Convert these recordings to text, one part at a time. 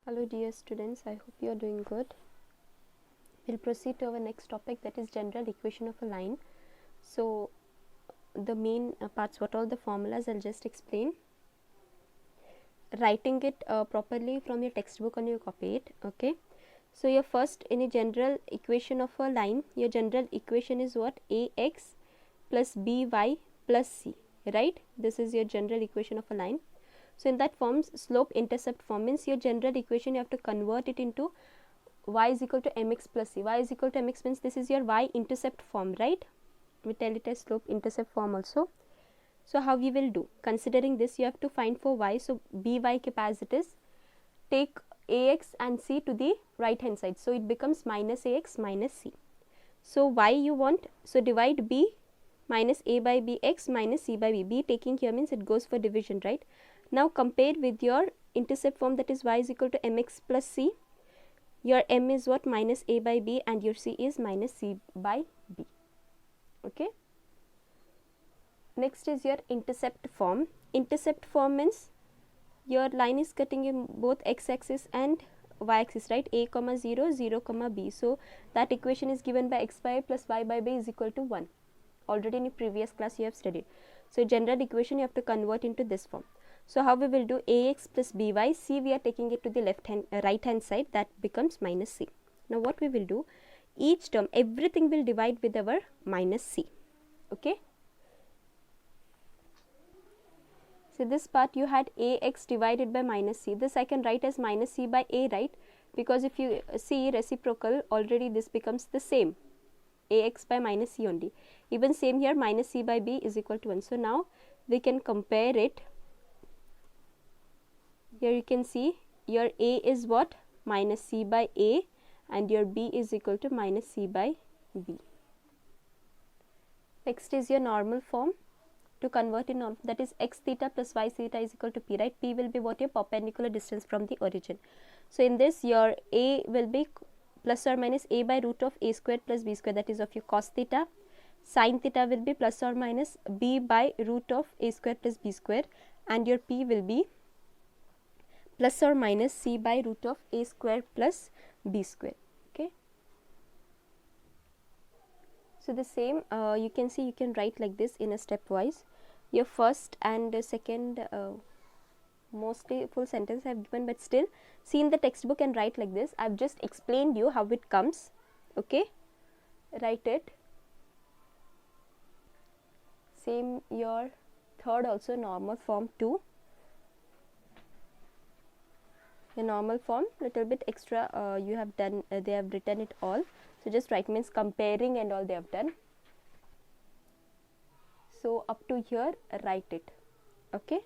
Hello dear students, I hope you are doing good. We'll proceed to our next topic, that is general equation of a line. So the main parts, what all the formulas, I'll just explain. Writing it properly from your textbook and you copy it. Okay. So your first, in a general equation of a line, your general equation is what? Ax plus by plus c, right? This is your general equation of a line. So in that forms, slope intercept form means your general equation you have to convert it into y is equal to mx plus c. Y is equal to mx means this is your y intercept form, right? We tell it as slope intercept form also. So how we will do? Considering this, you have to find for y. So by capacities, take ax and c to the right hand side. So it becomes minus ax minus c. So y you want, so divide b minus a by bx minus c by b. B taking here means it goes for division, right? Now compare with your intercept form, that is y is equal to mx plus c. Your m is what? Minus a by b, and your c is minus c by b. Okay. Next is your intercept form. Intercept form means your line is cutting in both x axis and y axis, right? A comma 0, 0 comma b. So that equation is given by x by a plus y by b is equal to 1. Already in a previous class you have studied. So general equation you have to convert into this form. So how we will do? Ax plus by, c we are taking it to the right hand side, that becomes minus c. Now what we will do? Each term, everything will divide with our minus c. Okay. So this part you had ax divided by minus c. This I can write as minus c by a, right? Because if you see reciprocal, already this becomes the same. Ax by minus c only. Even same here, minus c by b is equal to 1. So now we can compare it. Here you can see your a is what? Minus c by a, and your b is equal to minus c by b. Next is your normal form. To convert in normal, that is x theta plus y theta is equal to p, right? P will be what? Your perpendicular distance from the origin. So in this, your a will be plus or minus a by root of a square plus b square, that is of your cos theta. Sin theta will be plus or minus b by root of a square plus b square, and your p will be plus or minus c by root of a square plus b square. Okay. So the same you can see, you can write like this in a stepwise. Your first and second mostly full sentence I have given, but still see in the textbook and write like this. I have just explained you how it comes. Okay. Write it. Same your third also, normal form 2. The normal form, little bit extra you have done, they have written it all. So just write means comparing and all they have done. So up to here write it. Okay.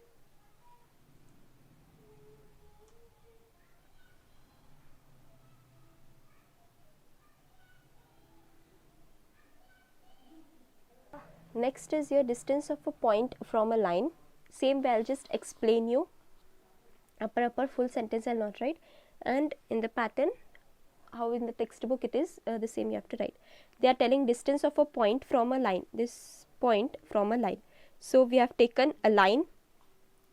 Next is your distance of a point from a line. Same way I'll just explain you. Upper full sentence I'll not write, and in the pattern how in the textbook it is the same you have to write. They are telling distance of a point from a line, this point from a line. So we have taken a line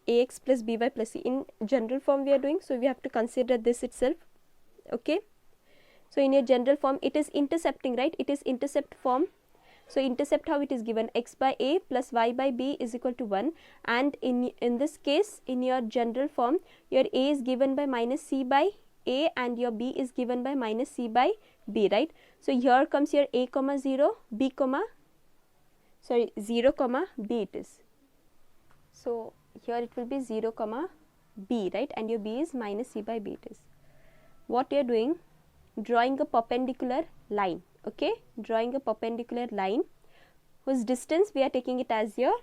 ax plus by plus c. In general form we are doing, so we have to consider this itself. Okay. So in your general form it is intercepting, right? It is intercept form. So intercept how it is given, x by a plus y by b is equal to 1, and in this case in your general form your a is given by minus c by a and your b is given by minus c by b, right? So here comes your a comma 0, b comma 0 comma b it is. So here it will be 0 comma b, right? And your b is minus c by b it is. What you are doing? Drawing a perpendicular line. Okay, drawing a perpendicular line whose distance we are taking it as your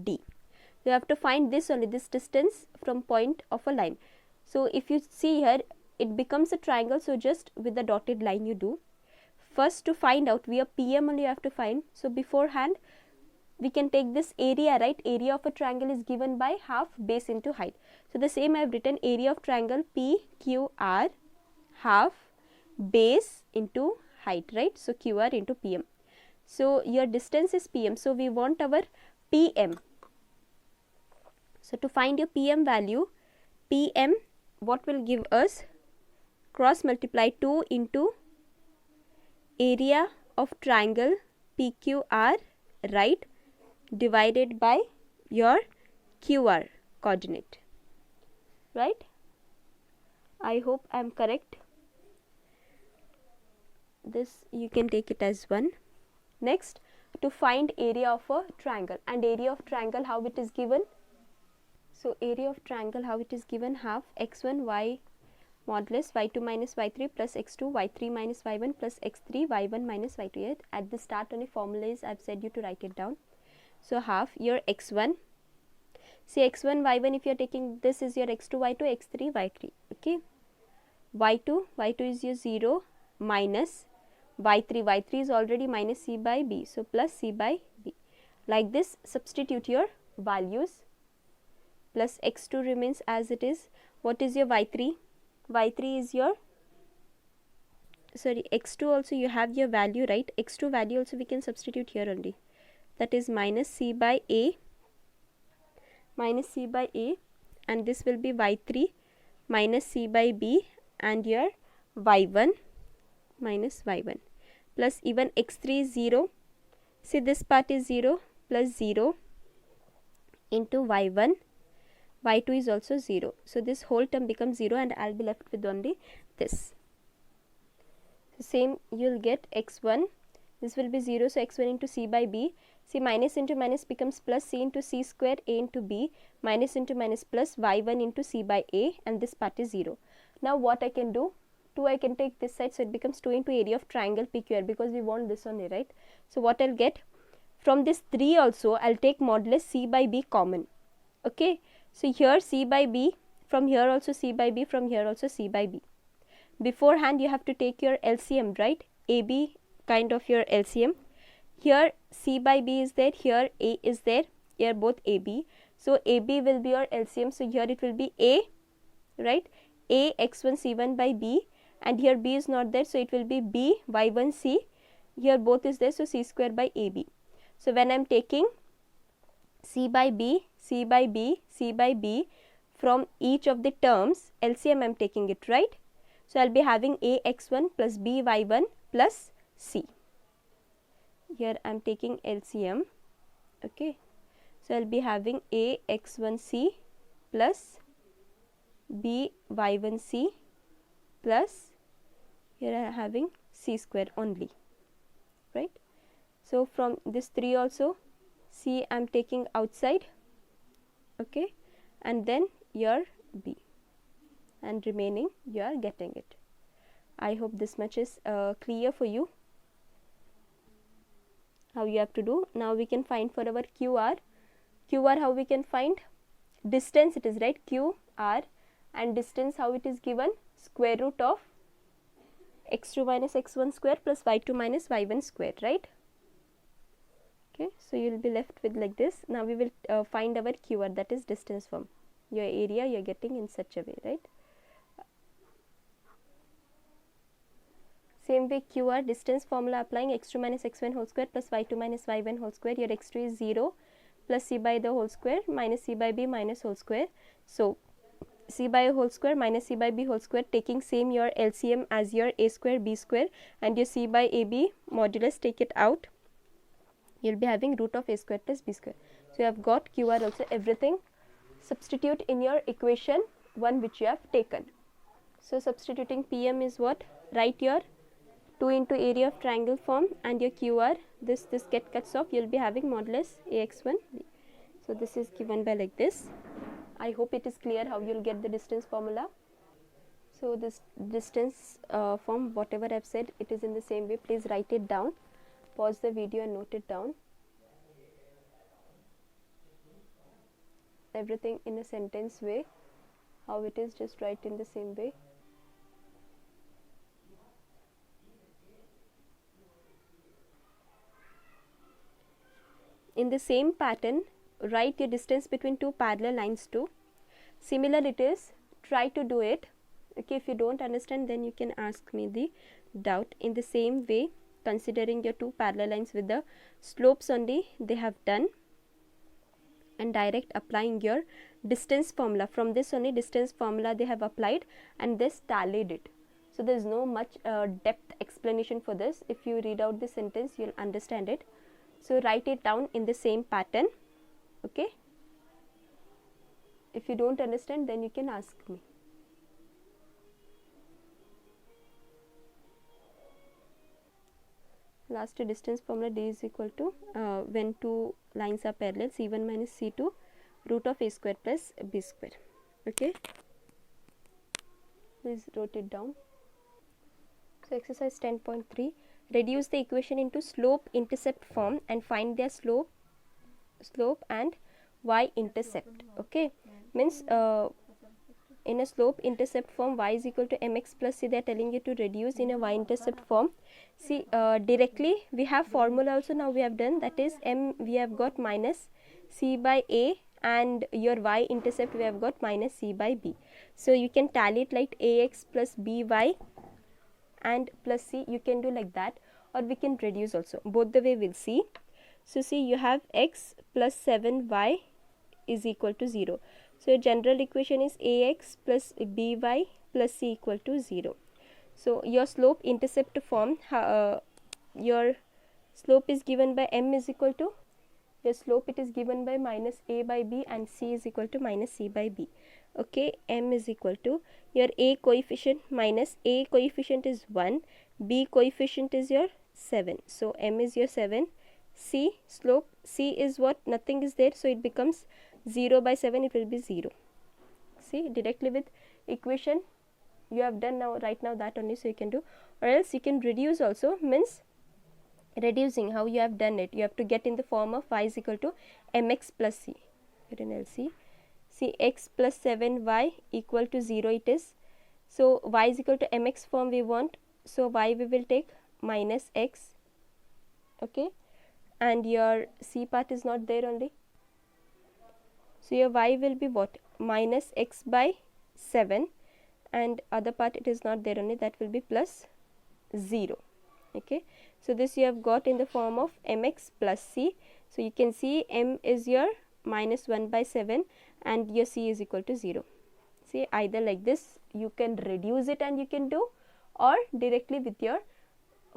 d. You have to find this only, this distance from point of a line. So if you see here it becomes a triangle, so just with the dotted line you do. First to find out, we are PM only you have to find. So beforehand we can take this area, right? Area of a triangle is given by half base into height. So the same I have written, area of triangle PQR half base into height, right? So QR into PM. So your distance is PM. So we want our PM. So to find your PM value, PM what will give us cross multiply 2 into area of triangle PQR, right, divided by your QR coordinate, right? I hope I am correct. This you can take it as 1. Next, to find area of a triangle, and area of triangle how it is given. So area of triangle how it is given, half x1 y modulus y2 minus y3 plus x2 y3 minus y1 plus x3 y1 minus y2. At the start only formula is I have said you to write it down. So half your x1, say x1 y1, if you are taking this is your x2 y2 x3 y3, okay. y2 is your 0 minus y3 is already minus c by b, so plus c by b. Like this substitute your values, plus x2 remains as it is. What is your y3? y3 is your, sorry, x2 also you have your value, right? x2 value also we can substitute here only, that is minus c by a, and this will be y3 minus c by b, and your y1 minus y1, plus even x3 is 0, see this part is 0, plus 0 into y1, y2 is also 0. So this whole term becomes 0 and I will be left with only this. So same you will get x1, this will be 0, so x1 into c by b, see minus into minus becomes plus, c into c square a into b, minus into minus plus y1 into c by a, and this part is 0. Now what I can do, 2 I can take this side, so it becomes 2 into area of triangle PQR, because we want this only, right? So what I will get, from this 3 also I will take modulus c by b common, okay. So here c by b, from here also c by b, from here also c by b. Beforehand you have to take your LCM, right? AB kind of your LCM. Here c by b is there, here a is there, here both AB. So AB will be your LCM, so here it will be a, right? A x1 c1 by b, and here b is not there, so it will be b y1 c, here both is there, so c square by AB. So when I am taking c by b, c by b, c by b from each of the terms, LCM I am taking it, right? So I will be having a x1 plus b y1 plus c. Here I am taking LCM, okay. So I will be having a x1 c plus b y1 c plus, here I am having c square only, right? So from this 3 also, c I am taking outside, okay, and then your b, and remaining you are getting it. I hope this much is clear for you how you have to do. Now we can find for our QR. QR how we can find? Distance it is, right? QR, and distance how it is given? Square root of x2 minus x1 square plus y2 minus y1 square, right? Okay, so you will be left with like this. Now we will find our QR, that is distance from your area you are getting in such a way, right? Same way QR distance formula applying, x2 minus x1 whole square plus y2 minus y1 whole square, your x2 is 0 plus c by the whole square minus c by b minus whole square. So c by a whole square minus c by b whole square, taking same your LCM as your a square b square, and your c by ab modulus, take it out, you will be having root of a square plus b square. So you have got QR also, everything substitute in your equation 1 which you have taken. So substituting PM is what? Write your 2 into area of triangle form, and your QR, this get cuts off, you will be having modulus ax1 b. So this is given by like this. I hope it is clear how you will get the distance formula. So this distance form, whatever I have said, it is in the same way. Please write it down, pause the video and note it down. Everything in a sentence way, how it is, just write in the same way. In the same pattern, write your distance between two parallel lines too. Similar it is, try to do it. Okay, if you don't understand, then you can ask me the doubt. In the same way, considering your two parallel lines with the slopes only they have done, and direct applying your distance formula. From this only distance formula they have applied, and this tallied it. So there is no much depth explanation for this. If you read out the sentence, you'll understand it. So write it down in the same pattern. Okay. If you don't understand, then you can ask me. Last distance formula, D is equal to when two lines are parallel, C1 minus C2 root of A square plus B square. Okay. Please write it down. So exercise 10.3, reduce the equation into slope intercept form and find their slope and y intercept. Okay, means in a slope intercept form, y is equal to mx plus c. They are telling you to reduce in a y intercept form. See, directly we have formula also now we have done, that is m we have got minus c by a, and your y intercept we have got minus c by b. So you can tally it like ax plus by and plus c. You can do like that, or we can reduce also. Both the way we'll see. So see, you have x plus 7y is equal to 0. So your general equation is ax plus by plus c equal to 0. So your slope intercept form, your slope is given by m is equal to, your slope it is given by minus a by b and c is equal to minus c by b. Okay, m is equal to your a coefficient minus a coefficient is 1, b coefficient is your 7. So m is your 7, c slope, c is what, nothing is there, so it becomes 0 by 7, it will be 0. See, directly with equation you have done now, right now that only, so you can do, or else you can reduce also. Means reducing, how you have done it, you have to get in the form of y is equal to mx plus c. Get an LC. See, x plus 7y equal to 0 it is. So y is equal to mx form we want, so y we will take minus x. Okay, and your c part is not there only. So your y will be what, minus x by 7, and other part it is not there only, that will be plus 0. Okay, so this you have got in the form of mx plus c. So you can see m is your minus 1 by 7 and your c is equal to 0. See, either like this you can reduce it and you can do, or directly with your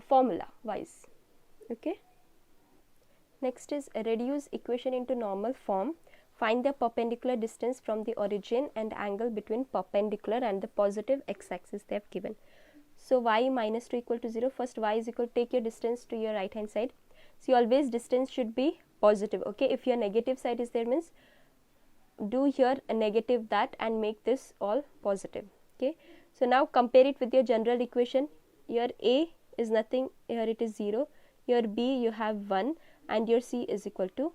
formula wise. Okay. Next is reduce equation into normal form. Find the perpendicular distance from the origin and angle between perpendicular and the positive x-axis they have given. So y minus 2 equal to 0. First y is equal to, take your distance to your right hand side. See, always distance should be positive. Okay, if your negative side is there, means do here a negative that and make this all positive. Okay, so now compare it with your general equation. Your a is nothing, here it is 0. Your b you have 1 and your c is equal to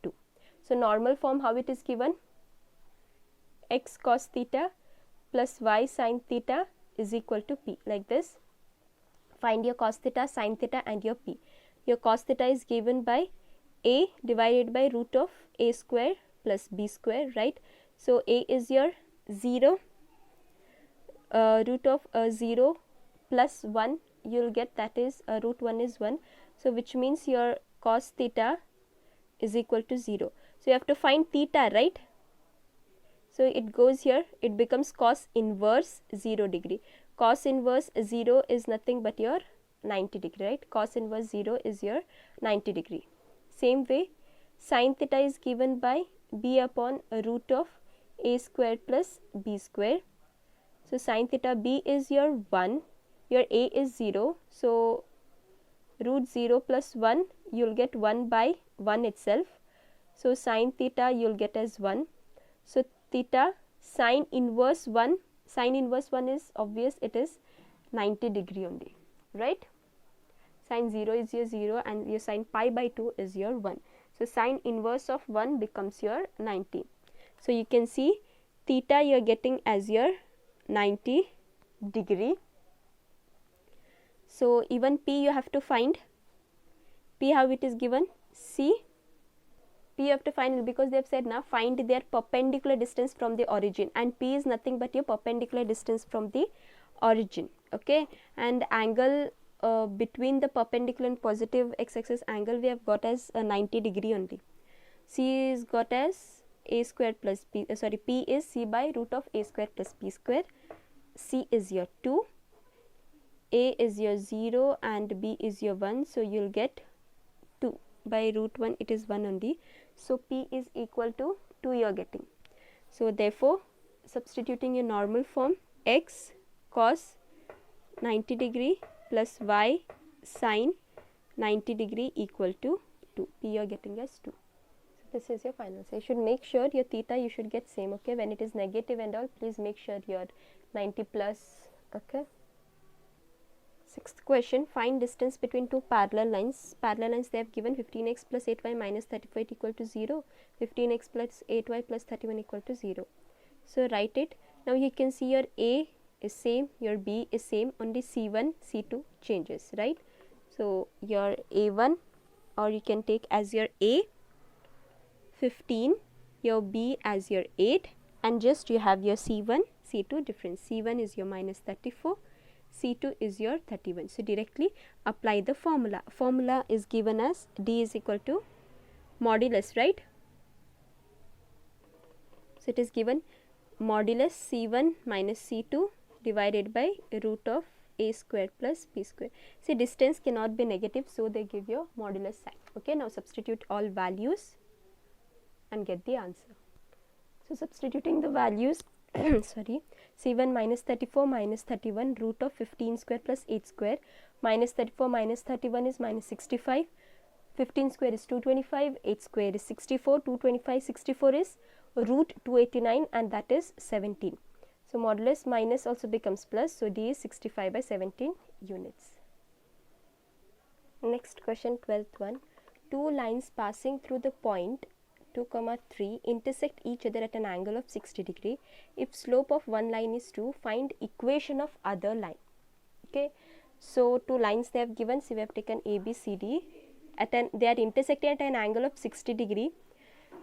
2. So normal form, how it is given, x cos theta plus y sin theta is equal to p, like this. Find your cos theta, sin theta and your p. Your cos theta is given by a divided by root of a square plus b square, right? So a is your 0, root of 0 plus 1 you will get, that is root 1 is 1. So which means your cos theta is equal to 0. So you have to find theta, right? So it goes here, it becomes cos inverse 0 degree. Cos inverse 0 is nothing but your 90 degree, right? Cos inverse 0 is your 90 degree. Same way, sin theta is given by b upon root of a square plus b square. So sin theta, b is your 1, your a is 0. So root 0 plus 1 you will get 1 by 1 itself. So sin theta you will get as 1. So theta sin inverse 1, sin inverse 1 is obvious, it is 90 degree only, right? Sin 0 is your 0 and your sin pi by 2 is your 1. So sin inverse of 1 becomes your 90. So you can see theta you are getting as your 90 degree. So even p you have to find. P, how it is given, c. P you have to find, because they have said now find their perpendicular distance from the origin, and p is nothing but your perpendicular distance from the origin. Okay, and angle between the perpendicular and positive x-axis angle we have got as 90 degree only. C is got as a square plus p, p is c by root of a square plus b square. C is your 2, A is your 0 and B is your 1. So you'll get 2 by root 1, it is 1 only. So P is equal to 2 you are getting. So therefore substituting your normal form, x cos 90 degree plus y sin 90 degree equal to 2. P you are getting as 2. So this is your final. So you should make sure your theta you should get same, okay. When it is negative and all, please make sure your 90 plus, okay. Sixth question, find distance between two parallel lines. Parallel lines they have given 15x plus 8y minus 34 equal to 0, 15x plus 8y plus 31 equal to 0. So write it. Now you can see your A is same, your B is same, only C1, C2 changes, right. So your A1, or you can take as your A 15, your B as your 8, and just you have your C1, C2 difference. C1 is your minus 34, C2 is your 31. So directly apply the formula. Formula is given as D is equal to modulus, right. So it is given modulus C1 minus C2 divided by root of A square plus B square. See, distance cannot be negative, so they give you modulus sign. Okay, now substitute all values and get the answer. So substituting the values sorry, C1 minus 34 minus 31 root of 15 square plus 8 square, minus 34 minus 31 is minus 65, 15 square is 225, 8 square is 64, 225, 64 is root 289 and that is 17. So modulus minus also becomes plus, so D is 65 by 17 units. Next question, 12th one. Two lines passing through the point 2, 3 intersect each other at an angle of 60 degree. If slope of one line is 2, find equation of other line. Okay, so two lines they have given, so we have taken A, B, C, D. They are intersecting at an angle of 60 degree.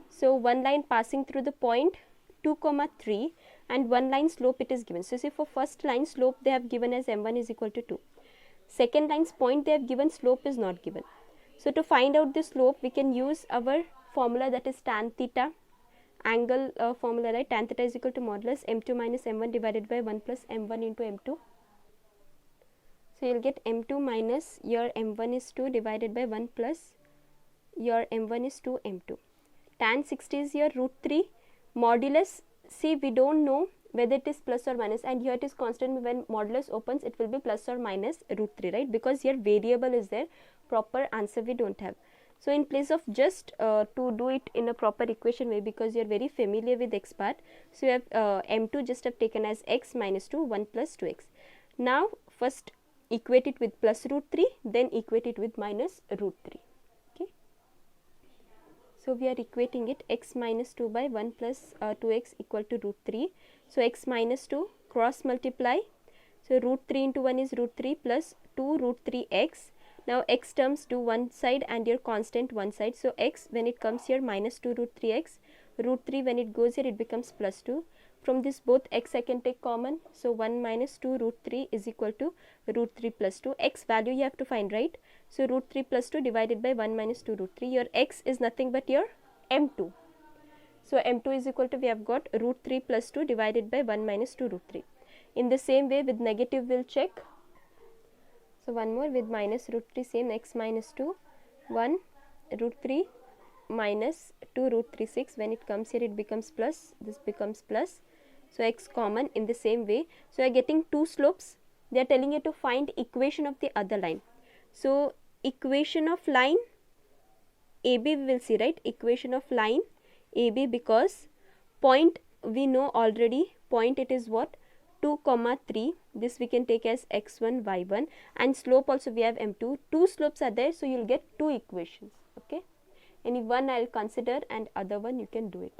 So one line passing through the point 2, 3 and one line slope it is given. So see, for first line slope they have given as m1 is equal to 2. Second line's point they have given, slope is not given. So to find out the slope we can use our formula, that is tan theta angle formula, right. Tan theta is equal to modulus m2 minus m1 divided by 1 plus m1 into m2. So you will get m2 minus your m1 is 2 divided by 1 plus your m1 is 2 m2. Tan 60 is your root 3 modulus. See, we don't know whether it is plus or minus, and here it is constant. When modulus opens it will be plus or minus root 3, right, because here variable is there, proper answer we don't have. So in place of just to do it in a proper equation way, because you are very familiar with x part, so you have m2 just have taken as x minus 2, 1 plus 2x. Now first equate it with plus root 3, then equate it with minus root 3. Okay, so we are equating it, x minus 2 by 1 plus 2x equal to root 3. So x minus 2 cross multiply, so root 3 into 1 is root 3 plus 2 root 3x. Now x terms to one side and your constant one side. So x when it comes here minus 2 root 3x, root 3 when it goes here it becomes plus 2. From this both x I can take common. So 1 minus 2 root 3 is equal to root 3 plus 2. X value you have to find, right. So root 3 plus 2 divided by 1 minus 2 root 3. Your x is nothing but your m2. So m2 is equal to, we have got root 3 plus 2 divided by 1 minus 2 root 3. In the same way with negative we'll check. So one more with minus root 3, same, x minus 2, 1 root 3 minus 2 root 3, 6. When it comes here it becomes plus, this becomes plus. So x common in the same way. So you are getting two slopes. They are telling you to find equation of the other line. So equation of line AB we will see, right, equation of line AB, because point we know already, point it is what, 2, 3, this we can take as x1, y1, and slope also we have m2. Two slopes are there, so you will get two equations. Okay, any one I will consider and other one you can do it.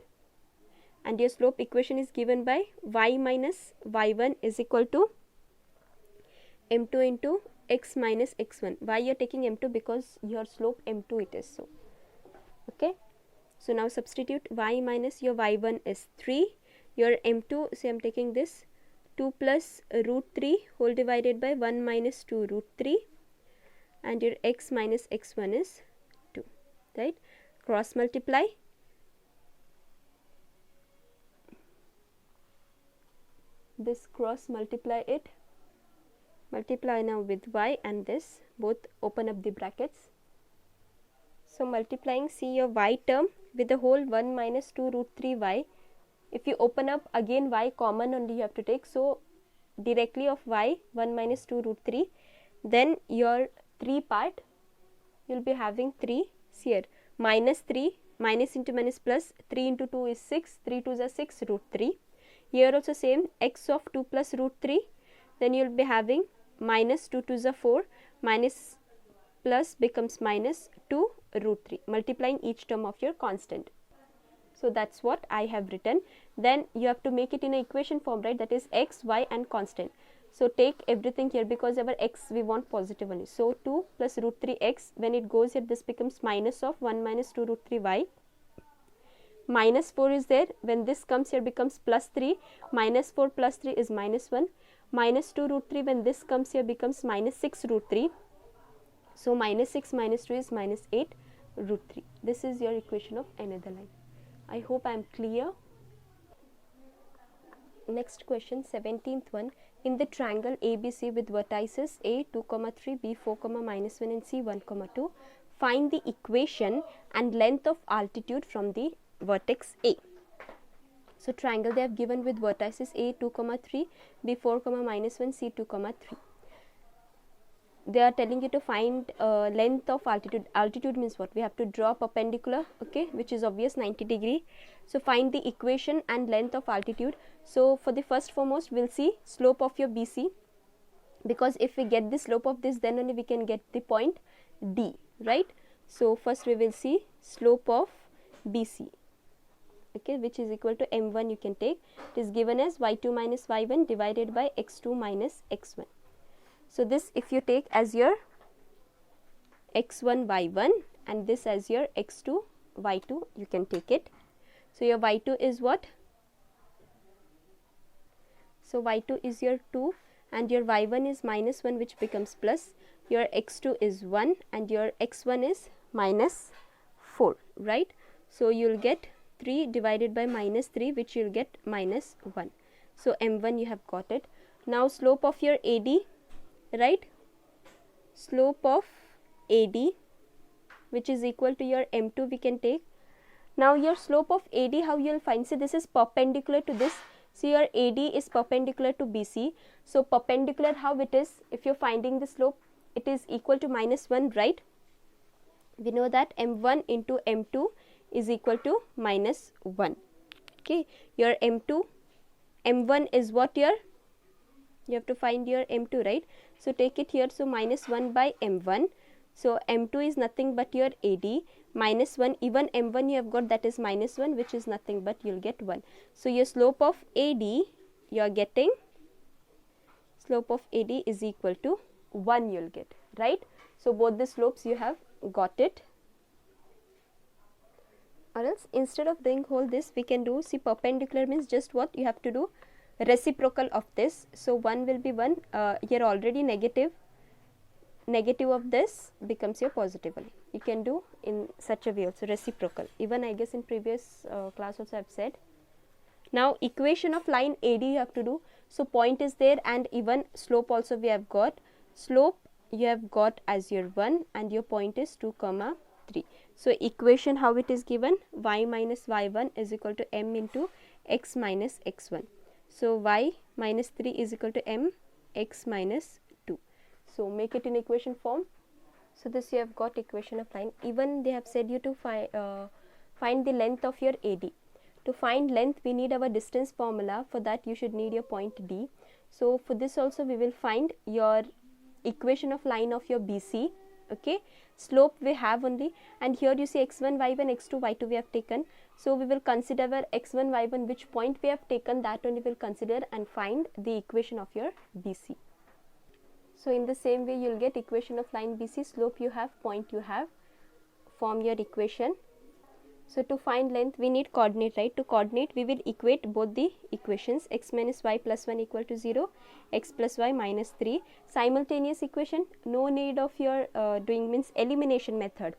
And your slope equation is given by y minus y1 is equal to m2 into x minus x1. Why you are taking m2? Because your slope m2 it is, so. Okay, so now substitute y minus your y1 is 3, your m2, so I am taking this 2 plus root 3 whole divided by 1 minus 2 root 3, and your x minus x1 is 2, right. Cross multiply, this cross multiply it, multiply now with y and this, both open up the brackets. So multiplying, see your y term with the whole 1 minus 2 root 3 y. If you open up again y common only you have to take, so directly of y 1 minus 2 root 3, then your 3 part you will be having 3 here, minus 3, minus into minus plus, 3 into 2 is 6, 3 2s are 6 root 3. Here also same, x of 2 plus root 3, then you will be having minus 2 2s are 4, minus plus becomes minus 2 root 3, multiplying each term of your constant. So that's what I have written. Then you have to make it in an equation form, right? That is x, y and constant. So take everything here because our x we want positive only. So 2 plus root 3x, when it goes here this becomes minus of 1 minus 2 root 3 y. Minus 4 is there, when this comes here becomes plus 3, minus 4 plus 3 is minus 1. Minus 2 root 3, when this comes here becomes minus 6 root 3. So minus 6 minus 2 is minus 8 root 3. This is your equation of another line. I hope I am clear. Next question, 17th one. In the triangle ABC with vertices A 2, 3, B 4, minus 1 and C 1, 2, find the equation and length of altitude from the vertex A. So triangle they have given with vertices A 2, 3, B 4, minus 1, C 2, 3. They are telling you to find length of altitude. Altitude means what? We have to draw perpendicular, okay, which is obvious 90 degree. So find the equation and length of altitude. So for the first foremost we'll see slope of your BC, because if we get the slope of this then only we can get the point D, right? So first we will see slope of BC, okay, which is equal to m1 you can take. It is given as y2 minus y1 divided by x2 minus x1. So this if you take as your x1 y1 and this as your x2 y2 you can take it. So your y2 is what? So y2 is your 2 and your y1 is minus 1 which becomes plus. Your x2 is 1 and your x1 is minus 4, right? So you will get 3 divided by minus 3 which you will get minus 1. So m1 you have got it. Now slope of your AD, right? Slope of AD which is equal to your m2 we can take. Now your slope of AD how you will find? See, this is perpendicular to this. So your AD is perpendicular to BC. So perpendicular how it is? If you are finding the slope, it is equal to minus 1, right? We know that m1 into m2 is equal to minus 1. Okay, your m2, m1 is what your? You have to find your m2, right? So take it here. So minus 1 by m1. So m2 is nothing but your AD, minus 1, even m1 you have got, that is minus 1 which is nothing but you will get 1. So your slope of AD you are getting, slope of AD is equal to 1 you will get, right? So both the slopes you have got it. Or else instead of doing whole this we can do, see, perpendicular means just what you have to do, reciprocal of this. So 1 will be 1, here already negative of this becomes your positive only. You can do in such a way also, reciprocal. Even I guess in previous class also I have said. Now equation of line AD you have to do. So point is there and even slope also we have got. Slope you have got as your 1 and your point is 2, 3. So equation how it is given? Y minus y1 is equal to m into x minus x1. So y minus 3 is equal to m x minus 2. So make it in equation form. So this you have got equation of line. Even they have said you to find the length of your AD. To find length we need our distance formula. For that you should need your point D. So for this also we will find your equation of line of your BC. Okay, slope we have only, and here you see x1 y1 x2 y2 we have taken. So we will consider our x1 y1 which point we have taken, that only will consider and find the equation of your BC. So in the same way you will get equation of line BC, slope you have, point you have, form your equation. So to find length we need coordinate, right? To coordinate we will equate both the equations, x minus y plus 1 equal to 0, x plus y minus 3. Simultaneous equation, no need of your doing means elimination method.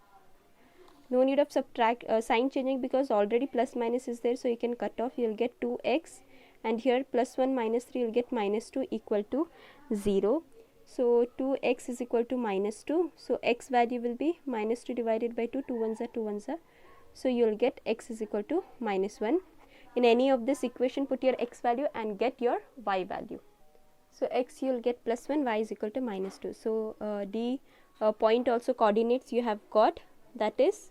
No need of subtract sign changing because already plus minus is there, so you can cut off. You will get 2x and here plus 1 minus 3 you'll get minus 2 equal to 0. So 2x is equal to minus 2. So x value will be minus 2 divided by 2. 2 ones are 2 ones are. So you'll get x is equal to minus 1. In any of this equation, put your x value and get your y value. So x you'll get plus 1, y is equal to minus 2. So the point also coordinates you have got, that is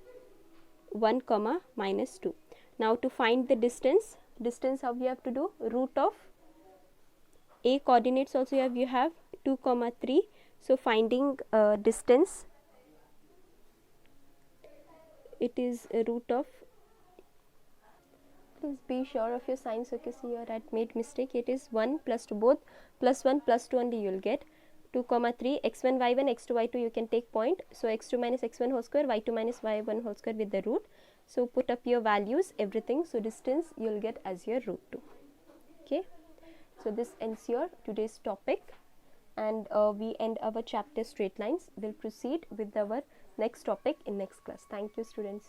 1 comma minus 2. Now to find the distance how we have to do? Root of a coordinates also you have 2 comma 3. So finding distance, it is a root of, please be sure of your signs. Okay, see here I made mistake. It is 1 plus 2, both plus 1 plus 2 only you will get. 2 comma 3, x1 y1 x2 y2 you can take point. So x2 minus x1 whole square, y2 minus y1 whole square with the root. So put up your values, everything. So distance you will get as your root 2. Okay, so this ends your today's topic, and we end our chapter straight lines. We'll proceed with our next topic in next class. Thank you, students.